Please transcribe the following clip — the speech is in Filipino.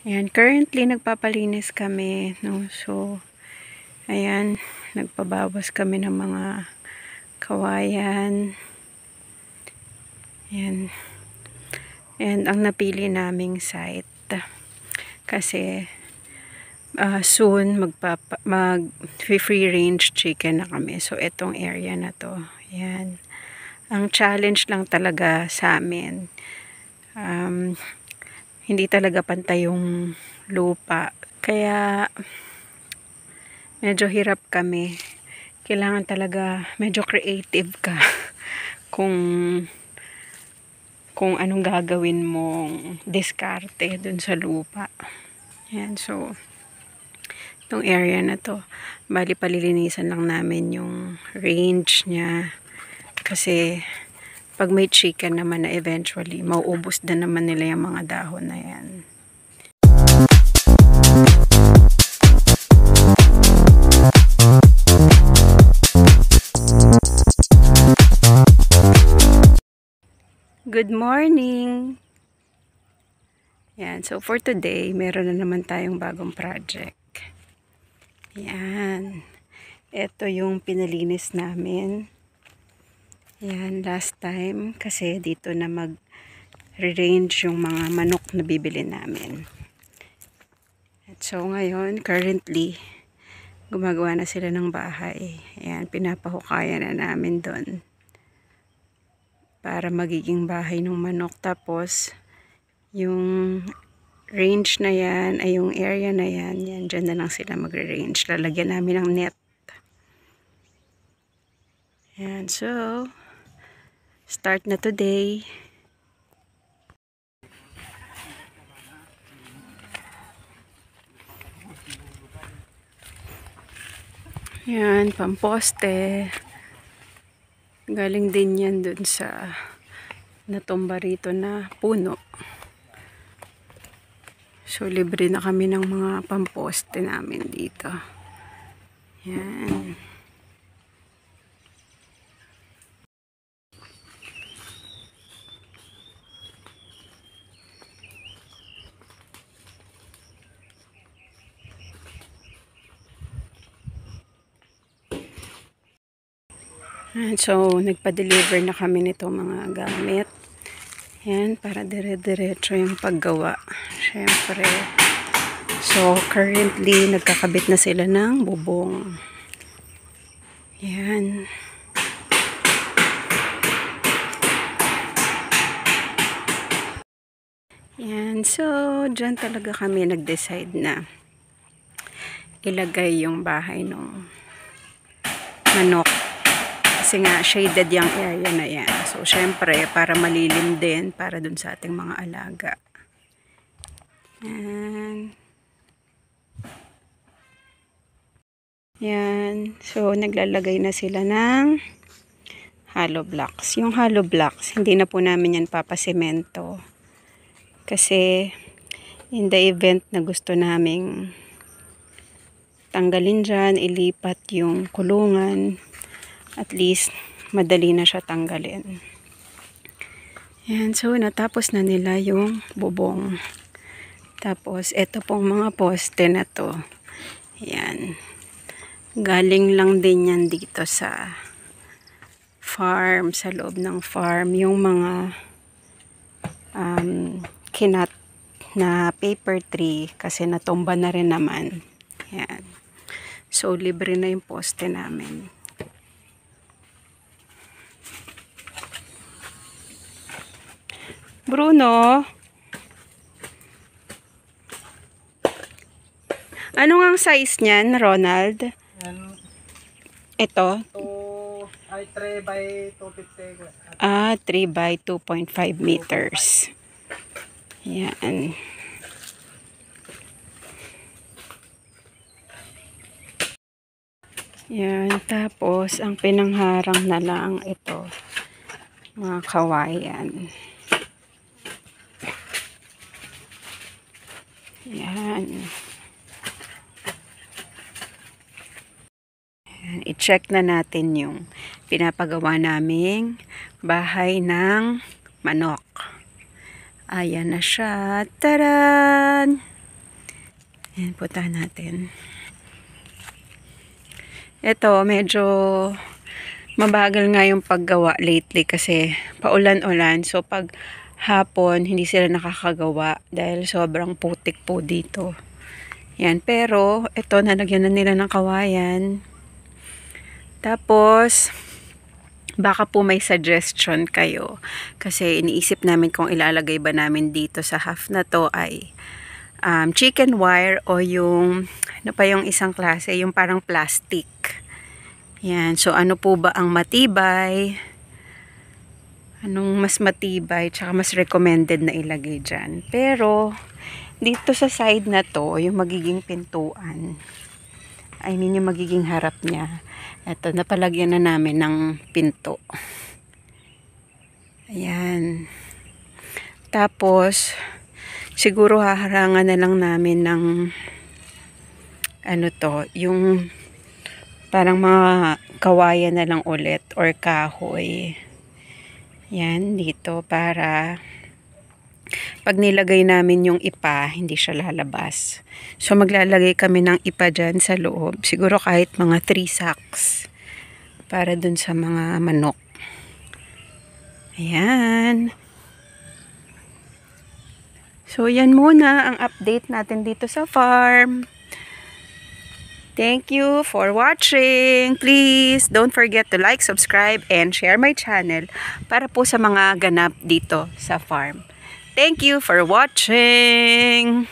Ayan, currently nagpapalinis kami, no? So, ayan, nagpabawas kami ng mga kawayan. Ayan. And ang napili naming site kasi soon mag-free range chicken na kami. So, etong area na to. Ayan. Ang challenge lang talaga sa amin, hindi talaga pantay yung lupa. Kaya, medyo hirap kami. Kailangan talaga medyo creative ka kung anong gagawin mong diskarte dun sa lupa. Ayan, so, itong area na to, bali palilinisan lang namin yung range niya. Kasi, pag may chicken naman na eventually, mauubos din naman nila yung mga dahon na yan. Good morning! Yan, so for today, meron na naman tayong bagong project. Yan. Ito yung pinalinis namin. Yan, last time, kasi dito na mag-range yung mga manok na bibili namin. At so ngayon, currently, gumagawa na sila ng bahay. Yan, pinapahukayan na namin doon. Para magiging bahay ng manok. Tapos, yung range na yan, ay yung area na yan, yan, dyan na lang sila magre-range. Lalagyan namin ng net. Yan, so, start na today. Yan, pamposte. Galing din yan dun sa natumba rito na puno. So, libre na kami ng mga pamposte namin dito. Yan. So, nagpa-deliver na kami nito mga gamit. Yan, para dire-diretso yung paggawa. Siyempre. So, currently, nagkakabit na sila ng bubong. Yan. Yan. So, dyan talaga kami nag-decide na ilagay yung bahay ng manok. Kasi nga, shaded yung area na yan. So, syempre, para malilim din, para dun sa ating mga alaga. Yan. Yan. So, naglalagay na sila ng hollow blocks. Yung hollow blocks, hindi na po namin yan papasemento. Kasi, in the event na gusto naming tanggalin dyan, ilipat yung kulungan, at least, madali na siya tanggalin. Yan, so natapos na nila yung bubong. Tapos, ito pong mga poste na to. Yan. Galing lang din yan dito sa farm, sa loob ng farm. Yung mga kinat na paper tree kasi natumba na rin naman. Yan. So, libre na yung poste namin. Bruno, ano nga ang size niyan, Ronald? Ito? 3 by 250. 3 by 2.5 meters. Yan. Yan. Tapos, ang pinangharang na lang ito, mga kawayan. Yan. I-check na natin yung pinapagawa naming bahay ng manok. Ayan na siya. Taran! Yan, puntahan natin. Ito, medyo mabagal nga yung paggawa lately kasi paulan-ulan. So, pag hapon, hindi sila nakakagawa dahil sobrang putik po dito. Yan, pero ito, nalagyan na nila ng kawayan. Tapos, baka po may suggestion kayo. Kasi iniisip namin kung ilalagay ba namin dito sa half na to ay chicken wire o yung, ano pa yung isang klase, yung parang plastic. Yan, so ano po ba ang matibay? Anong mas matibay, tsaka mas recommended na ilagay dyan. Pero, dito sa side na to, yung magiging pintuan, I mean yung magiging harap niya, eto, napalagyan na namin ng pinto. Ayan. Tapos, siguro haharangan na lang namin ng ano to, yung parang mga kawayan na lang ulit or kahoy. Yan, dito para pag nilagay namin yung ipa, hindi siya lalabas. So, maglalagay kami ng ipa dyan sa loob. Siguro kahit mga 3 sacks para dun sa mga manok. Ayan. So, yan muna ang update natin dito sa farm. Thank you for watching. Please don't forget to like, subscribe, and share my channel para po sa mga ganap dito sa farm. Thank you for watching.